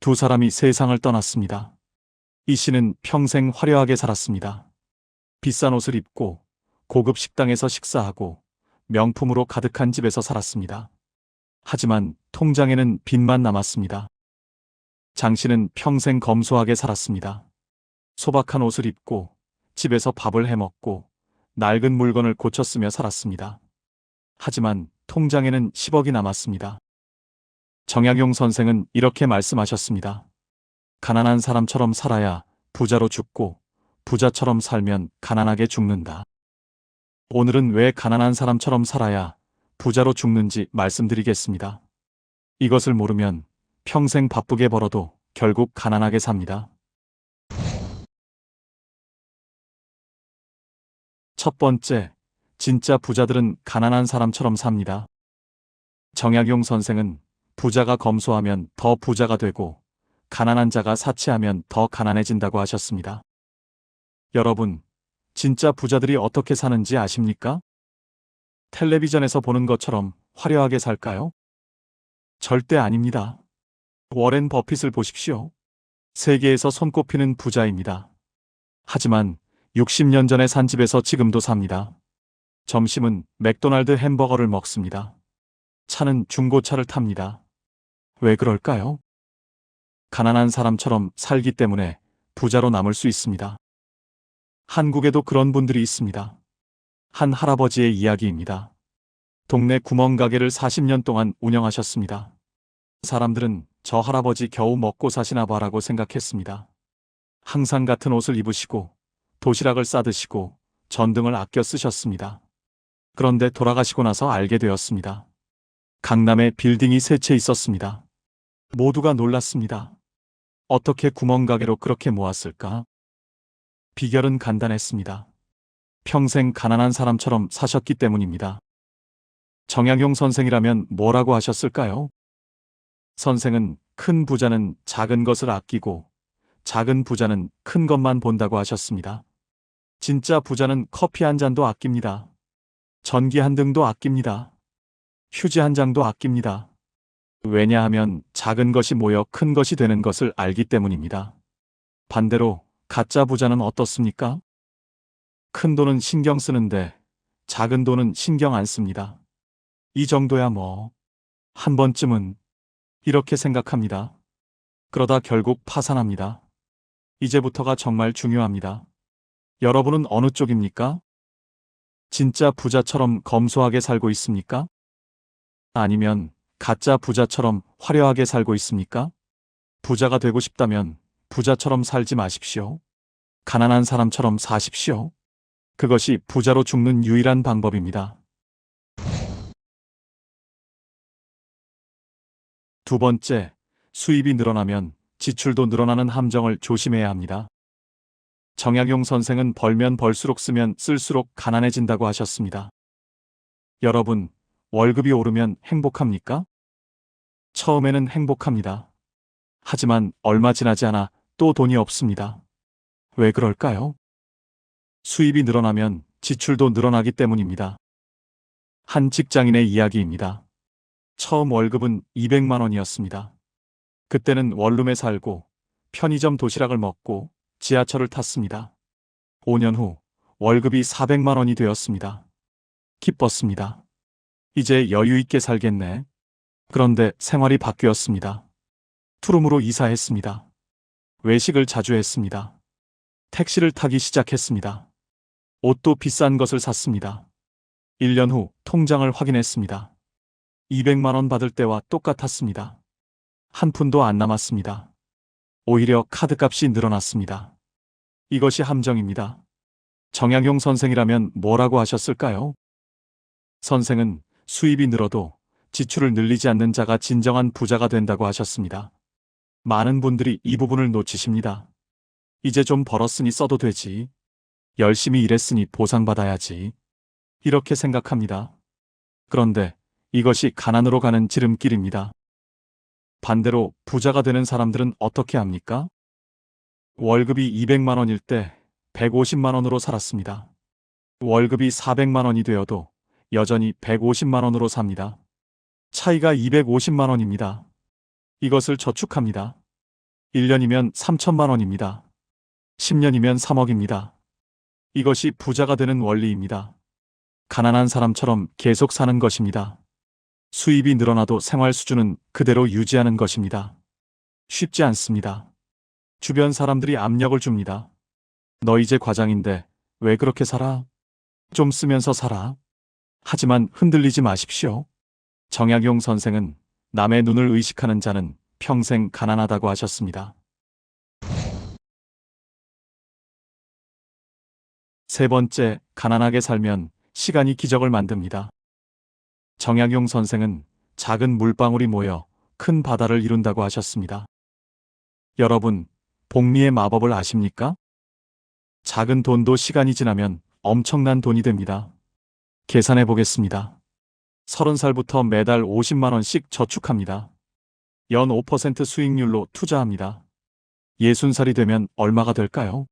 두 사람이 세상을 떠났습니다. 이 씨는 평생 화려하게 살았습니다. 비싼 옷을 입고 고급 식당에서 식사하고 명품으로 가득한 집에서 살았습니다. 하지만 통장에는 빚만 남았습니다. 장 씨는 평생 검소하게 살았습니다. 소박한 옷을 입고 집에서 밥을 해먹고 낡은 물건을 고쳐 쓰며 살았습니다. 하지만 통장에는 10억이 남았습니다. 정약용 선생은 이렇게 말씀하셨습니다. 가난한 사람처럼 살아야 부자로 죽고 부자처럼 살면 가난하게 죽는다. 오늘은 왜 가난한 사람처럼 살아야 부자로 죽는지 말씀드리겠습니다. 이것을 모르면 평생 바쁘게 벌어도 결국 가난하게 삽니다. 첫 번째, 진짜 부자들은 가난한 사람처럼 삽니다. 정약용 선생은 부자가 검소하면 더 부자가 되고 가난한 자가 사치하면 더 가난해진다고 하셨습니다. 여러분, 진짜 부자들이 어떻게 사는지 아십니까? 텔레비전에서 보는 것처럼 화려하게 살까요? 절대 아닙니다. 워렌 버핏을 보십시오. 세계에서 손꼽히는 부자입니다. 하지만 60년 전에 산 집에서 지금도 삽니다. 점심은 맥도날드 햄버거를 먹습니다. 차는 중고차를 탑니다. 왜 그럴까요? 가난한 사람처럼 살기 때문에 부자로 남을 수 있습니다. 한국에도 그런 분들이 있습니다. 한 할아버지의 이야기입니다. 동네 구멍가게를 40년 동안 운영하셨습니다. 사람들은 저 할아버지 겨우 먹고 사시나 봐라고 생각했습니다. 항상 같은 옷을 입으시고 도시락을 싸드시고 전등을 아껴 쓰셨습니다. 그런데 돌아가시고 나서 알게 되었습니다. 강남에 빌딩이 세 채 있었습니다. 모두가 놀랐습니다. 어떻게 구멍가게로 그렇게 모았을까? 비결은 간단했습니다. 평생 가난한 사람처럼 사셨기 때문입니다. 정약용 선생이라면 뭐라고 하셨을까요? 선생은 큰 부자는 작은 것을 아끼고 작은 부자는 큰 것만 본다고 하셨습니다. 진짜 부자는 커피 한 잔도 아낍니다. 전기 한 등도 아낍니다. 휴지 한 장도 아낍니다. 왜냐하면 작은 것이 모여 큰 것이 되는 것을 알기 때문입니다. 반대로 가짜 부자는 어떻습니까? 큰 돈은 신경 쓰는데 작은 돈은 신경 안 씁니다. 이 정도야 뭐. 한 번쯤은 이렇게 생각합니다. 그러다 결국 파산합니다. 이제부터가 정말 중요합니다. 여러분은 어느 쪽입니까? 진짜 부자처럼 검소하게 살고 있습니까? 아니면 가짜 부자처럼 화려하게 살고 있습니까? 부자가 되고 싶다면 부자처럼 살지 마십시오. 가난한 사람처럼 사십시오. 그것이 부자로 죽는 유일한 방법입니다. 두 번째, 수입이 늘어나면 지출도 늘어나는 함정을 조심해야 합니다. 정약용 선생은 벌면 벌수록 쓰면 쓸수록 가난해진다고 하셨습니다. 여러분, 월급이 오르면 행복합니까? 처음에는 행복합니다. 하지만 얼마 지나지 않아 또 돈이 없습니다. 왜 그럴까요? 수입이 늘어나면 지출도 늘어나기 때문입니다. 한 직장인의 이야기입니다. 처음 월급은 200만 원이었습니다. 그때는 원룸에 살고 편의점 도시락을 먹고 지하철을 탔습니다. 5년 후 월급이 400만 원이 되었습니다. 기뻤습니다. 이제 여유 있게 살겠네. 그런데 생활이 바뀌었습니다. 투룸으로 이사했습니다. 외식을 자주 했습니다. 택시를 타기 시작했습니다. 옷도 비싼 것을 샀습니다. 1년 후 통장을 확인했습니다. 200만 원 받을 때와 똑같았습니다. 한 푼도 안 남았습니다. 오히려 카드값이 늘어났습니다. 이것이 함정입니다. 정약용 선생이라면 뭐라고 하셨을까요? 선생은 수입이 늘어도 지출을 늘리지 않는 자가 진정한 부자가 된다고 하셨습니다. 많은 분들이 이 부분을 놓치십니다. 이제 좀 벌었으니 써도 되지. 열심히 일했으니 보상받아야지. 이렇게 생각합니다. 그런데 이것이 가난으로 가는 지름길입니다. 반대로 부자가 되는 사람들은 어떻게 합니까? 월급이 200만 원일 때 150만 원으로 살았습니다. 월급이 400만 원이 되어도 여전히 150만 원으로 삽니다. 차이가 250만 원입니다. 이것을 저축합니다. 1년이면 3천만 원입니다. 10년이면 3억입니다. 이것이 부자가 되는 원리입니다. 가난한 사람처럼 계속 사는 것입니다. 수입이 늘어나도 생활 수준은 그대로 유지하는 것입니다. 쉽지 않습니다. 주변 사람들이 압력을 줍니다. 너 이제 과장인데 왜 그렇게 살아? 좀 쓰면서 살아. 하지만 흔들리지 마십시오. 정약용 선생은 남의 눈을 의식하는 자는 평생 가난하다고 하셨습니다. 세 번째, 가난하게 살면 시간이 기적을 만듭니다. 정약용 선생은 작은 물방울이 모여 큰 바다를 이룬다고 하셨습니다. 여러분, 복리의 마법을 아십니까? 작은 돈도 시간이 지나면 엄청난 돈이 됩니다. 계산해 보겠습니다. 30살부터 매달 50만 원씩 저축합니다. 연 5% 수익률로 투자합니다. 60살이 되면 얼마가 될까요?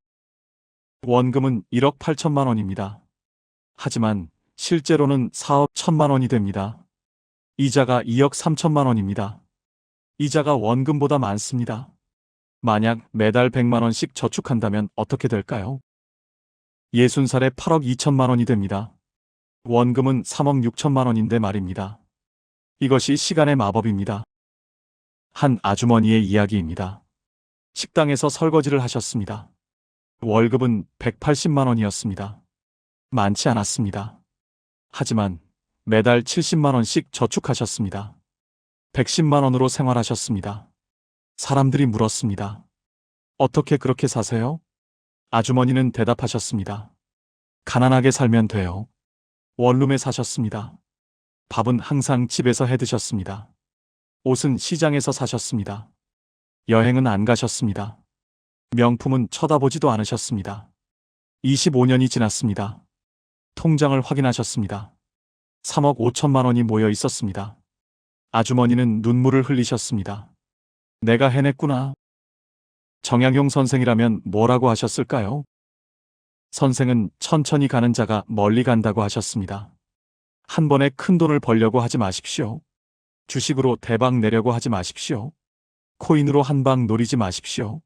원금은 1억 8천만 원입니다. 하지만 실제로는 4억 1천만 원이 됩니다. 이자가 2억 3천만 원입니다. 이자가 원금보다 많습니다. 만약 매달 100만 원씩 저축한다면 어떻게 될까요? 60살에 8억 2천만 원이 됩니다. 원금은 3억 6천만 원인데 말입니다. 이것이 시간의 마법입니다. 한 아주머니의 이야기입니다. 식당에서 설거지를 하셨습니다. 월급은 180만 원이었습니다. 많지 않았습니다. 하지만 매달 70만 원씩 저축하셨습니다. 110만 원으로 생활하셨습니다. 사람들이 물었습니다. 어떻게 그렇게 사세요? 아주머니는 대답하셨습니다. 가난하게 살면 돼요. 원룸에 사셨습니다. 밥은 항상 집에서 해 드셨습니다. 옷은 시장에서 사셨습니다. 여행은 안 가셨습니다. 명품은 쳐다보지도 않으셨습니다. 25년이 지났습니다. 통장을 확인하셨습니다. 3억 5천만 원이 모여 있었습니다. 아주머니는 눈물을 흘리셨습니다. 내가 해냈구나. 정약용 선생이라면 뭐라고 하셨을까요? 선생은 천천히 가는 자가 멀리 간다고 하셨습니다. 한 번에 큰 돈을 벌려고 하지 마십시오. 주식으로 대박 내려고 하지 마십시오. 코인으로 한 방 노리지 마십시오.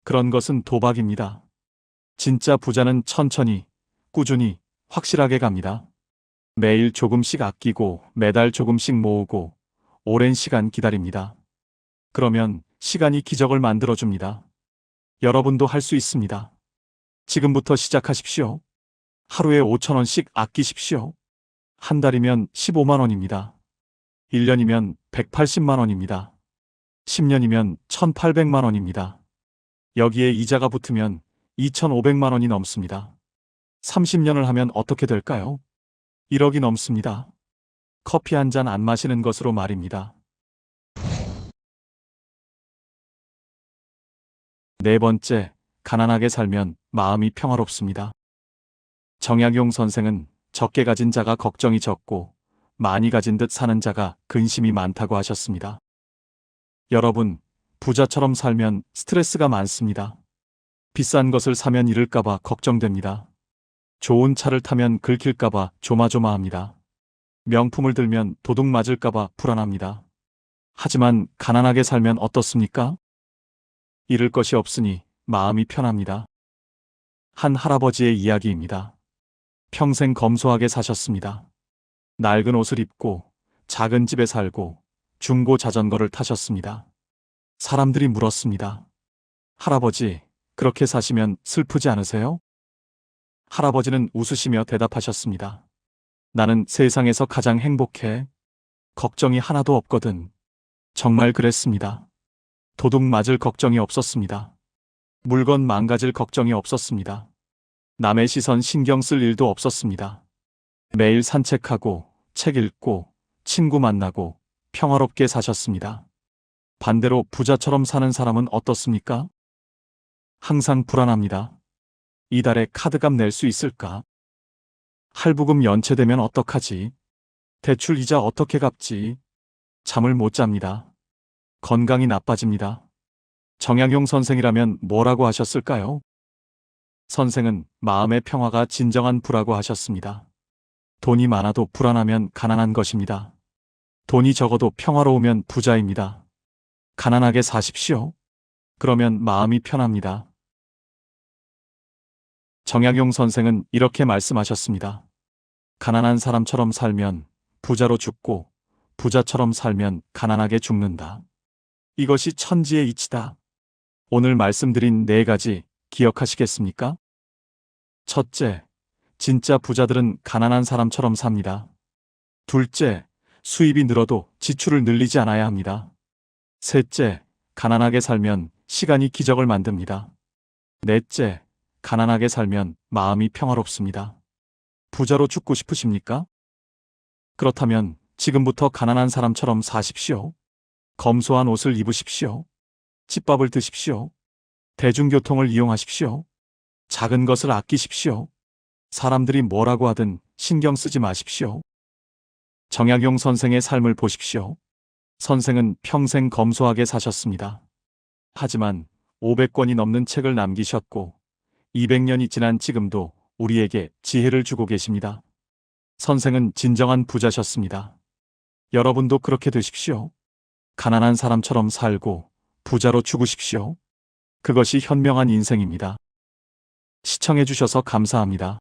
그런 것은 도박입니다. 진짜 부자는 천천히, 꾸준히, 확실하게 갑니다. 매일 조금씩 아끼고 매달 조금씩 모으고 오랜 시간 기다립니다. 그러면 시간이 기적을 만들어줍니다. 여러분도 할 수 있습니다. 지금부터 시작하십시오. 하루에 5천 원씩 아끼십시오. 한 달이면 15만 원입니다. 1년이면 180만 원입니다. 10년이면 1,800만 원입니다. 여기에 이자가 붙으면 2,500만 원이 넘습니다. 30년을 하면 어떻게 될까요? 1억이 넘습니다. 커피 한 잔 안 마시는 것으로 말입니다. 네 번째, 가난하게 살면 마음이 평화롭습니다. 정약용 선생은 적게 가진 자가 걱정이 적고 많이 가진 듯 사는 자가 근심이 많다고 하셨습니다. 여러분, 부자처럼 살면 스트레스가 많습니다. 비싼 것을 사면 잃을까봐 걱정됩니다. 좋은 차를 타면 긁힐까봐 조마조마합니다. 명품을 들면 도둑 맞을까봐 불안합니다. 하지만 가난하게 살면 어떻습니까? 잃을 것이 없으니 마음이 편합니다. 한 할아버지의 이야기입니다. 평생 검소하게 사셨습니다. 낡은 옷을 입고 작은 집에 살고 중고 자전거를 타셨습니다. 사람들이 물었습니다. 할아버지, 그렇게 사시면 슬프지 않으세요? 할아버지는 웃으시며 대답하셨습니다. 나는 세상에서 가장 행복해. 걱정이 하나도 없거든. 정말 그랬습니다. 도둑 맞을 걱정이 없었습니다. 물건 망가질 걱정이 없었습니다. 남의 시선 신경 쓸 일도 없었습니다. 매일 산책하고 책 읽고 친구 만나고 평화롭게 사셨습니다. 반대로 부자처럼 사는 사람은 어떻습니까? 항상 불안합니다. 이달에 카드값 낼 수 있을까? 할부금 연체되면 어떡하지? 대출 이자 어떻게 갚지? 잠을 못 잡니다. 건강이 나빠집니다. 정약용 선생이라면 뭐라고 하셨을까요? 선생은 마음의 평화가 진정한 부라고 하셨습니다. 돈이 많아도 불안하면 가난한 것입니다. 돈이 적어도 평화로우면 부자입니다. 가난하게 사십시오. 그러면 마음이 편합니다. 정약용 선생은 이렇게 말씀하셨습니다. 가난한 사람처럼 살면 부자로 죽고 부자처럼 살면 가난하게 죽는다. 이것이 천지의 이치다. 오늘 말씀드린 4가지 기억하시겠습니까? 첫째, 진짜 부자들은 가난한 사람처럼 삽니다. 둘째, 수입이 늘어도 지출을 늘리지 않아야 합니다. 셋째, 가난하게 살면 시간이 기적을 만듭니다. 넷째, 가난하게 살면 마음이 평화롭습니다. 부자로 죽고 싶으십니까? 그렇다면 지금부터 가난한 사람처럼 사십시오. 검소한 옷을 입으십시오. 집밥을 드십시오. 대중교통을 이용하십시오. 작은 것을 아끼십시오. 사람들이 뭐라고 하든 신경 쓰지 마십시오. 정약용 선생의 삶을 보십시오. 선생은 평생 검소하게 사셨습니다. 하지만 500권이 넘는 책을 남기셨고 200년이 지난 지금도 우리에게 지혜를 주고 계십니다. 선생은 진정한 부자셨습니다. 여러분도 그렇게 되십시오. 가난한 사람처럼 살고 부자로 죽으십시오. 그것이 현명한 인생입니다. 시청해 주셔서 감사합니다.